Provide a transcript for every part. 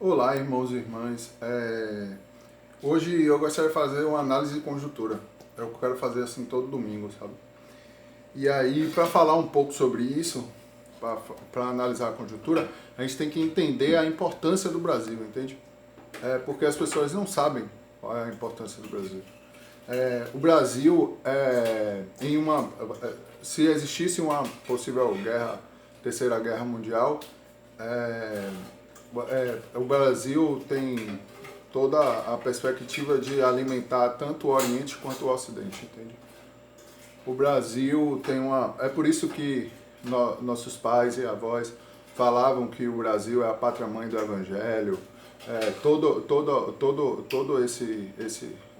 Olá, irmãos e irmãs. Hoje eu gostaria de fazer uma análise de conjuntura. Eu quero fazer assim todo domingo, sabe? E aí, para falar um pouco sobre isso, para analisar a conjuntura, a gente tem que entender a importância do Brasil, entende? Porque as pessoas não sabem qual é a importância do Brasil. O Brasil, se existisse uma possível guerra, terceira guerra mundial, é, o Brasil tem toda a perspectiva de alimentar tanto o Oriente quanto o Ocidente, entende? O Brasil tem uma... É por isso que nossos pais e avós falavam que o Brasil é a pátria-mãe do Evangelho. Todo esse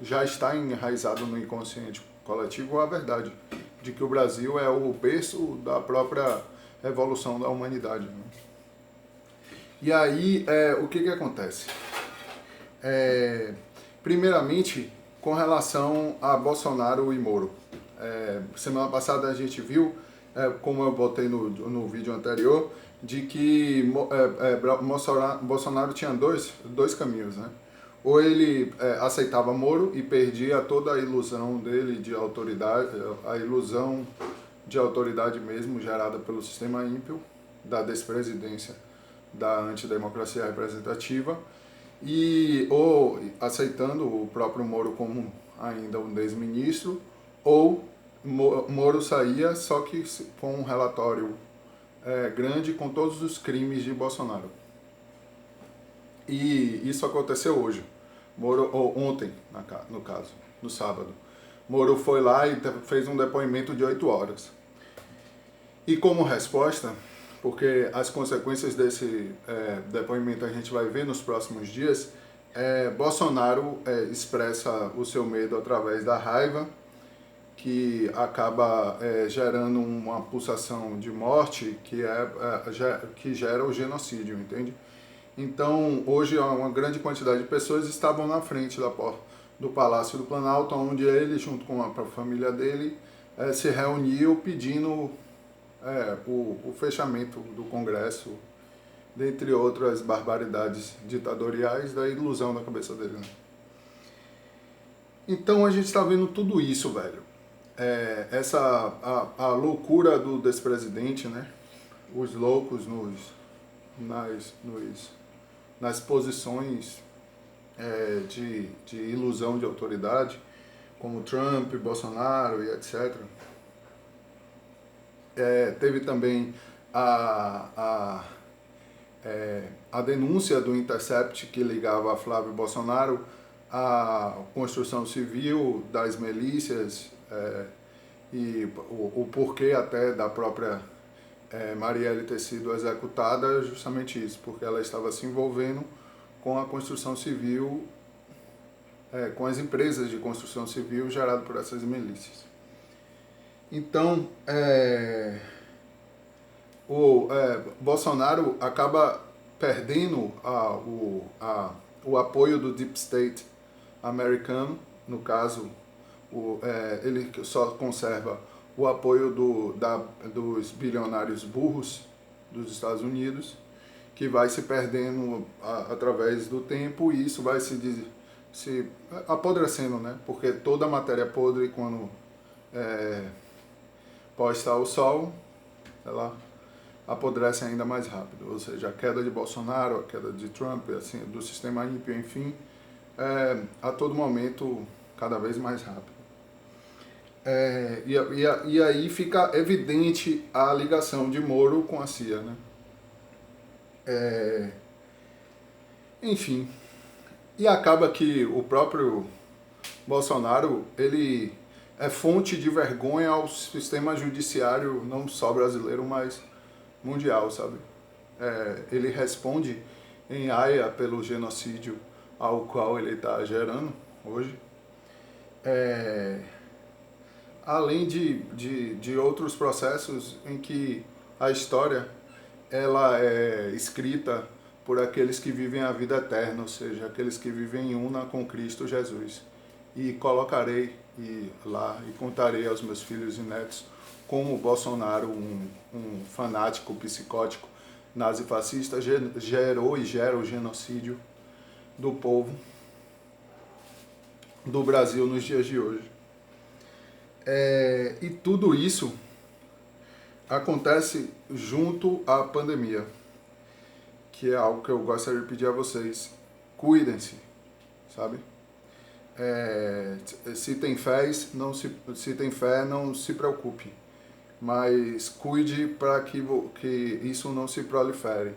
já está enraizado no inconsciente coletivo a verdade de que o Brasil é o berço da própria evolução da humanidade, né? E aí, o que acontece? Primeiramente, com relação a Bolsonaro e Moro. Semana passada a gente viu, como eu botei no vídeo anterior, de que Bolsonaro tinha dois caminhos, né? Ou ele aceitava Moro e perdia toda a ilusão dele de autoridade, a ilusão de autoridade mesmo gerada pelo sistema ímpio, da despresidência, da antidemocracia representativa, ou aceitando o próprio Moro como ainda um ex-ministro, ou Moro saía, só que com um relatório grande com todos os crimes de Bolsonaro. E isso aconteceu hoje, ou ontem, no caso, no sábado. Moro foi lá e fez um depoimento de 8 horas. E como resposta, porque as consequências desse depoimento a gente vai ver nos próximos dias, Bolsonaro expressa o seu medo através da raiva, que acaba gerando uma pulsação de morte que gera o genocídio, entende? Então, hoje uma grande quantidade de pessoas estavam na frente da porta do Palácio do Planalto, onde ele, junto com a família dele, se reuniu pedindo o fechamento do Congresso, dentre outras barbaridades ditatoriais da ilusão na cabeça dele, né? Então a gente está vendo tudo isso, velho. A loucura do despresidente, né? Os loucos nas posições de ilusão de autoridade, como Trump, Bolsonaro e etc. Teve também a denúncia do Intercept que ligava a Flávio Bolsonaro à construção civil das milícias, e o porquê até da própria Marielle ter sido executada, justamente isso, porque ela estava se envolvendo com a construção civil, com as empresas de construção civil geradas por essas milícias. Então, Bolsonaro acaba perdendo o apoio do Deep State americano, no caso, ele só conserva o apoio dos bilionários burros dos Estados Unidos, que vai se perdendo através do tempo, e isso vai se apodrecendo, né? Porque toda matéria podre, quando posta ao sol, ela apodrece ainda mais rápido. Ou seja, a queda de Bolsonaro, a queda de Trump, assim, do sistema ímpio, enfim, a todo momento cada vez mais rápido. E aí fica evidente a ligação de Moro com a CIA, né? Enfim, e acaba que o próprio Bolsonaro, ele é fonte de vergonha ao sistema judiciário, não só brasileiro, mas mundial, sabe? Ele responde em Haia pelo genocídio ao qual ele está gerando hoje. Além de outros processos em que a história ela é escrita por aqueles que vivem a vida eterna, ou seja, aqueles que vivem em una com Cristo Jesus. E colocarei lá e contarei aos meus filhos e netos como Bolsonaro, um fanático psicótico, nazifascista gerou e gera o genocídio do povo do Brasil nos dias de hoje. E tudo isso acontece junto à pandemia, que é algo que eu gostaria de pedir a vocês. Cuidem-se, sabe? Se tem fé, não se preocupe, mas cuide para que isso não se prolifere.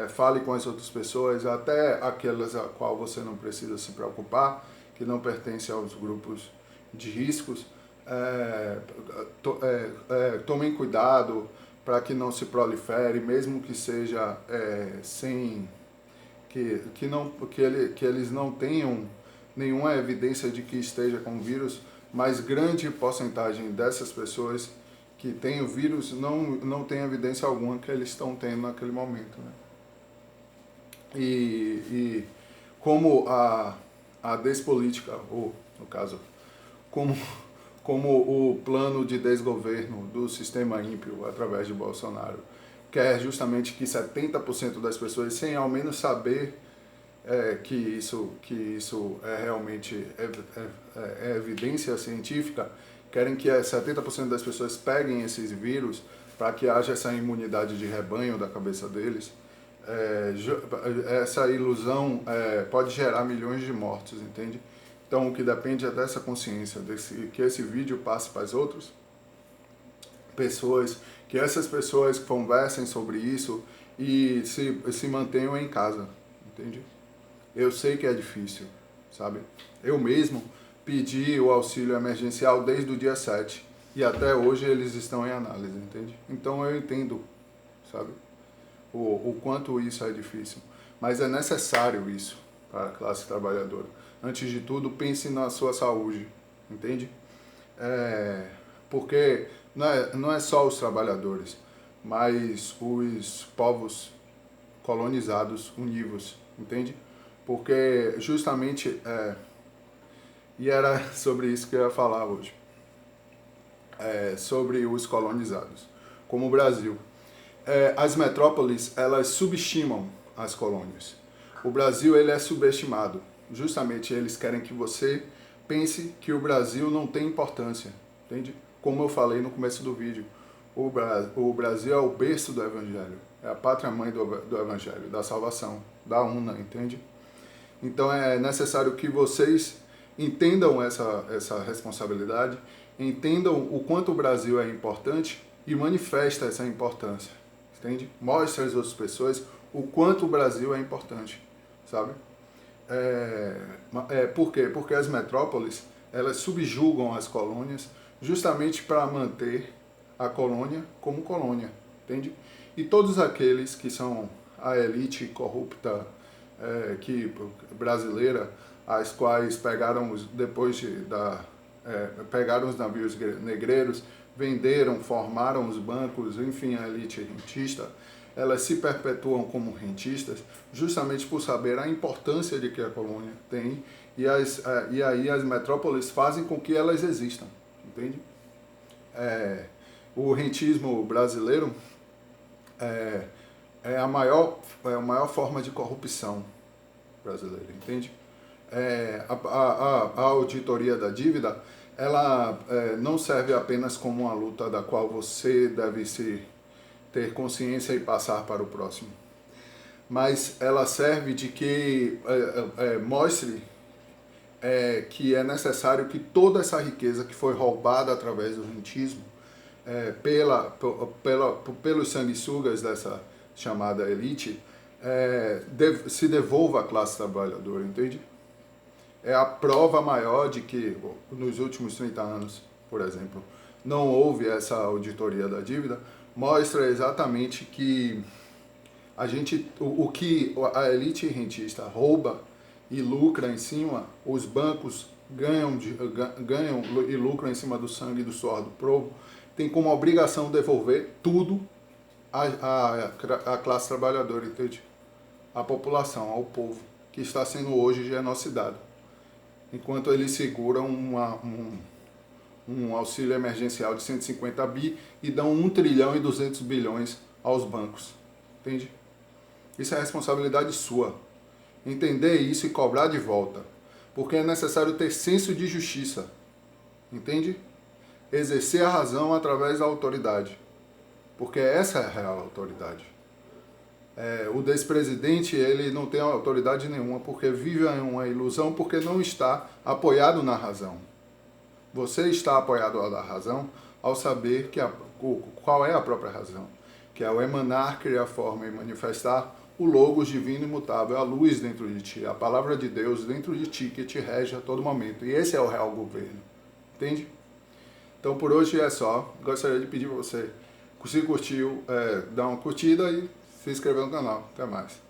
Fale com as outras pessoas, até aquelas a qual você não precisa se preocupar, que não pertencem aos grupos de riscos. Tomem cuidado para que não se prolifere, mesmo que seja sem que eles não tenham nenhuma evidência de que esteja com o vírus, mas grande porcentagem dessas pessoas que têm o vírus não tem evidência alguma que eles estão tendo naquele momento, né? E como a despolítica, ou no caso, como o plano de desgoverno do sistema ímpio através de Bolsonaro quer justamente que 70% das pessoas, sem ao menos saber que isso é realmente evidência científica, querem que 70% das pessoas peguem esses vírus para que haja essa imunidade de rebanho da cabeça deles. Essa ilusão pode gerar milhões de mortos, entende? Então, o que depende é dessa consciência, que esse vídeo passe para as outras pessoas, que essas pessoas conversem sobre isso e se mantenham em casa, entende? Eu sei que é difícil, sabe? Eu mesmo pedi o auxílio emergencial desde o dia 7 e até hoje eles estão em análise, entende? Então eu entendo, sabe? O quanto isso é difícil. Mas é necessário isso para a classe trabalhadora. Antes de tudo, pense na sua saúde, entende? Porque não é só os trabalhadores, mas os povos colonizados univos, entende? Porque justamente, e era sobre isso que eu ia falar hoje, sobre os colonizados, como o Brasil. As metrópoles, elas subestimam as colônias. O Brasil, ele é subestimado. Justamente eles querem que você pense que o Brasil não tem importância, entende? Como eu falei no começo do vídeo, o Brasil é o berço do Evangelho, é a pátria-mãe do Evangelho, da salvação, da UNA, entende? Então é necessário que vocês entendam essa responsabilidade, entendam o quanto o Brasil é importante e manifesta essa importância, entende? Mostre às outras pessoas o quanto o Brasil é importante, sabe? Por quê? Porque as metrópoles, elas subjugam as colônias justamente para manter a colônia como colônia, entende? E todos aqueles que são a elite corrupta brasileira, as quais pegaram pegaram os navios negreiros, venderam, formaram os bancos, enfim, a elite rentista, elas se perpetuam como rentistas justamente por saber a importância de que a colônia tem e aí as metrópoles fazem com que elas existam, entende? O rentismo brasileiro é a maior forma de corrupção brasileira, entende? A auditoria da dívida, ela não serve apenas como uma luta da qual você deve ter consciência e passar para o próximo, mas ela serve de que mostre que é necessário que toda essa riqueza que foi roubada através do rentismo pelos sanguessugas dessa chamada elite se devolva à classe trabalhadora, entende? É a prova maior de que nos últimos 30 anos, por exemplo, não houve essa auditoria da dívida, mostra exatamente que o que a elite rentista rouba e lucra em cima, os bancos ganham e lucram em cima do sangue e do suor do povo, tem como obrigação devolver tudo à classe trabalhadora, entende? À população, ao povo, que está sendo hoje genocidado, enquanto eles seguram um auxílio emergencial de 150 bi e dão 1 trilhão e 200 bilhões aos bancos, entende? Isso é responsabilidade sua. Entender isso e cobrar de volta. Porque é necessário ter senso de justiça, entende? Exercer a razão através da autoridade. Porque essa é a real autoridade. O despresidente, ele não tem autoridade nenhuma, porque vive em uma ilusão, porque não está apoiado na razão. Você está apoiado na razão ao saber qual é a própria razão, que é o emanar, criar forma e manifestar o logos divino imutável, a luz dentro de ti, a palavra de Deus dentro de ti, que te rege a todo momento. E esse é o real governo, entende? Então por hoje é só. Gostaria de pedir para você, se curtiu, dar uma curtida e se inscrever no canal. Até mais.